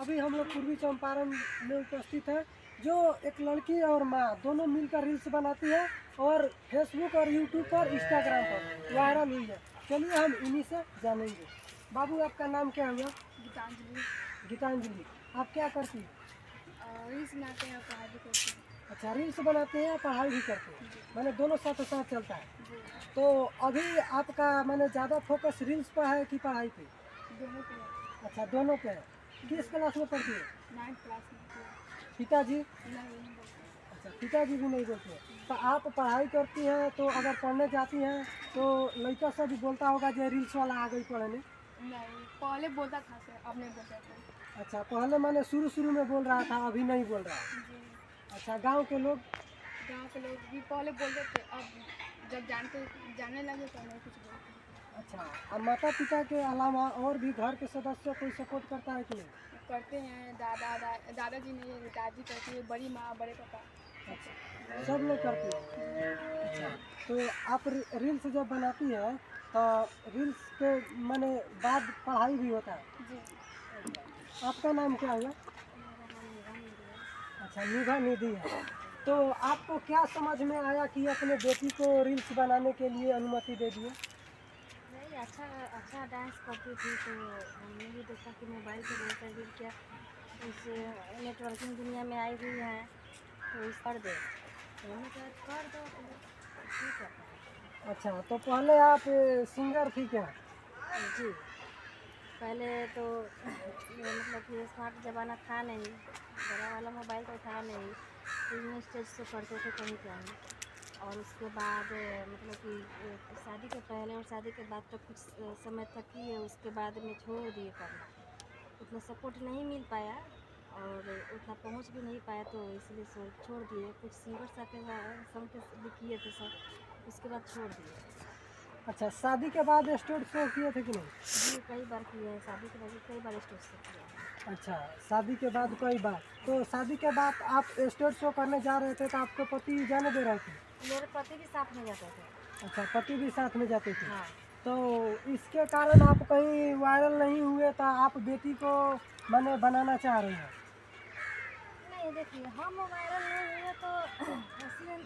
अभी हम लोग पूर्वी चंपारण में उपस्थित हैं, जो एक लड़की और माँ दोनों मिलकर रील्स बनाती है और फेसबुक और यूट्यूब पर, इंस्टाग्राम पर वायरल हुई है। चलिए हम इन्हीं से जानेंगे। बाबू, आपका नाम क्या हुआ? गीतांजलि। गीतांजलि, आप क्या करती हैं? रील्स बनाते हैं और पढ़ाई भी करते हैं। अच्छा, रील्स बनाते हैं, पढ़ाई भी करते हैं, मैंने दोनों साथ साथ चलता है। जी, तो अभी आपका मैंने ज़्यादा फोकस रील्स पर है कि पढ़ाई पे? दोनों पे है। अच्छा, दोनों पे है। किस क्लास में पढ़ती है? 9th क्लास में किया। पिताजी? नहीं बोलते। अच्छा, पिताजी भी नहीं बोलते हैं। तो आप पढ़ाई करती हैं, तो अगर पढ़ने जाती हैं तो लड़का सब भी बोलता होगा जो रील्स वाला आ गई पढ़ने? नहीं, पहले बोलता था सर, अब नहीं बोलता था। अच्छा, पहले मैंने शुरू में बोल रहा था, अभी नहीं बोल रहा है। जी, अच्छा, गांव के लोग? गांव के लोग भी पहले बोलते थे, अब जब जानने लगे तो नहीं कुछ बोलते। अच्छा, अब माता पिता के अलावा और भी घर के सदस्य कोई सपोर्ट करता है कि नहीं? करते हैं, दादाजी नहीं, दादी करती है, बड़ी माँ, बड़े पापा। अच्छा, सब लोग करती है। अच्छा, तो आप रील्स जब बनाती है तो रील्स के माने बाद पढ़ाई भी होता है? जी। अच्छा, आपका नाम क्या हुआ? अच्छा, निभा निधि है। तो आपको क्या समझ में आया कि अपने बेटी को रील्स बनाने के लिए अनुमति दे दिए? नहीं, अच्छा अच्छा डांस करती थी, तो हमने भी देखा कि मोबाइल पे बहुत सारी क्या इस नेटवर्किंग दुनिया में आई हुई है, तो इस कर दे, तो हमने कहा कर दो, तो ठीक है। अच्छा, तो पहले आप सिंगर थी क्या? जी, पहले तो मतलब कि स्मार्ट ज़माना था नहीं, बड़ा वाला मोबाइल तो था नहीं, तो स्टेज से करते थे कहीं कहीं। और उसके बाद मतलब कि शादी के पहले और शादी के बाद तो कुछ समय तक ही, उसके बाद में छोड़ दिए करना, उतना सपोर्ट नहीं मिल पाया और उतना पहुंच भी नहीं पाया, तो इसलिए छोड़ दिए। कुछ सिंगर संग के भी किए थे सब, उसके बाद छोड़ दिए। अच्छा, शादी के बाद स्टेज शो किए थे कि नहीं? जी, कई बार किए हैं, शादी के बाद भी कई बार स्टेज से किया है। अच्छा, शादी के बाद कई बार। तो शादी के बाद आप स्टेज शो करने जा रहे थे तो आपको पति जाने दे रहे थे? मेरे पति भी साथ में जाते थे। अच्छा, पति भी साथ में जाते थे। हाँ। तो इसके कारण आप कहीं वायरल नहीं हुए, तो आप बेटी को मैंने बनाना चाह रही हैं? नहीं, देखिए, हम वायरल नहीं हुए तो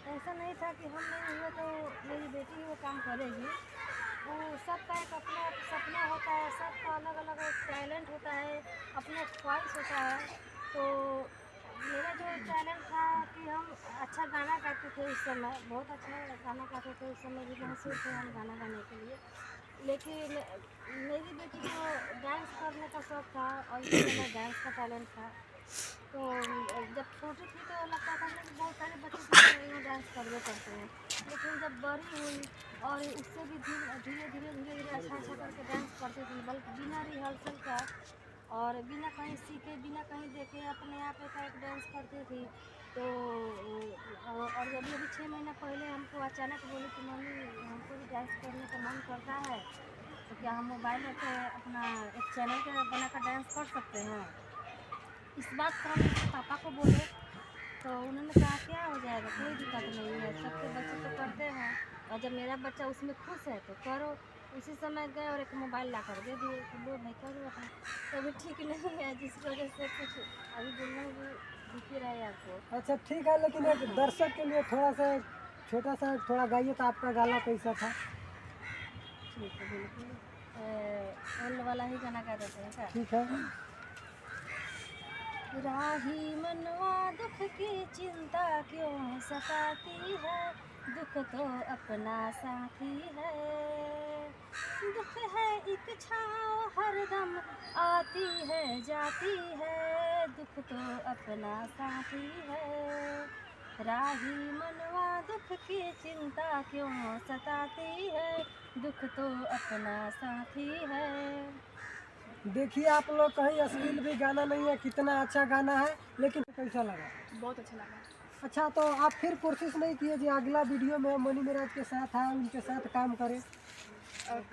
ऐसा नहीं था कि हम नहीं हुए तो मेरी बेटी ही वो काम करेगी। वो सबका एक अपना सपना होता है, सबका अलग अलग टैलेंट होता है, अपना ख्वाहिश होता है। तो मेरा जो टैलेंट था कि हम अच्छा गाना गाते थे, उस समय बहुत अच्छा गाना गाते थे, उस समय भी मशहूर थे हम गाना गाने के लिए। लेकिन मेरी बेटी को डांस करने का शौक़ था और इस समय डांस का टैलेंट था। तो जब छोटी थी तो लगता था ना कि बहुत सारे बच्चे तो डांस करवे करते हैं, लेकिन जब बड़ी हुई और उससे भी धीरे धीरे अच्छा करके डांस करती थी, बल्कि बिना रिहर्सल का और बिना कहीं सीखे, बिना कहीं देखे अपने आप एक डांस करती थी। तो और अभी अभी 6 महीना पहले हमको अचानक बोली कि मम्मी, हमको भी डांस करने का मन करता है, तो क्या हम मोबाइल पे अपना एक चैनल के बनाकर डांस कर सकते हैं? इस बात पर हम उसके पापा को बोले, तो उन्होंने कहा क्या हो जाएगा, कोई दिक्कत नहीं है, सबके बच्चे तो करते हैं और जब मेरा बच्चा उसमें खुश है तो करो। उसी समय गए और एक मोबाइल ला कर दे दिए कि लो भाई करो अपना। तो अभी ठीक नहीं है, जिस वजह से कुछ अभी बोलना भी दिख ही रहा है आपको। अच्छा, ठीक है, लेकिन एक दर्शक के लिए थोड़ा सा छोटा सा थोड़ा गाइए तो आपका गाना कैसा था? ठीक है, बिल्कुल। ओल्ड वाला ही गाना गा देते हैं क्या? ठीक है। राही मनवा दुख की चिंता क्यों सताती है, दुख तो अपना साथी है। दुख है एक छाँव हरदम आती है जाती है, दुख तो अपना साथी है। राही मनवा दुख की चिंता क्यों सताती है, दुख तो अपना साथी है। देखिए, आप लोग कहीं अश्लील भी गाना नहीं है, कितना अच्छा गाना है, लेकिन कैसा लगा? बहुत अच्छा लगा। अच्छा, तो आप फिर कोशिश नहीं किए जी अगला वीडियो में मनी मिराज के साथ आए, उनके साथ काम करें?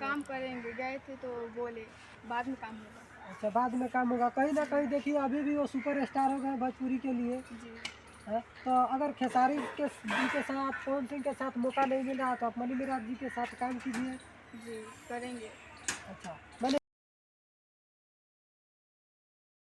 काम करेंगे, गए थे तो बोले बाद में काम होगा। अच्छा, बाद में काम होगा। कहीं ना कहीं देखिए, अभी भी वो सुपर स्टार हो गए भोजपुरी के लिए। जी। है, तो अगर खेसारी के जी के साथ, पवन सिंह के साथ मौका नहीं मिल रहा तो आप मनी मिराज जी के साथ काम कीजिए। जी, करेंगे। अच्छा, मैंने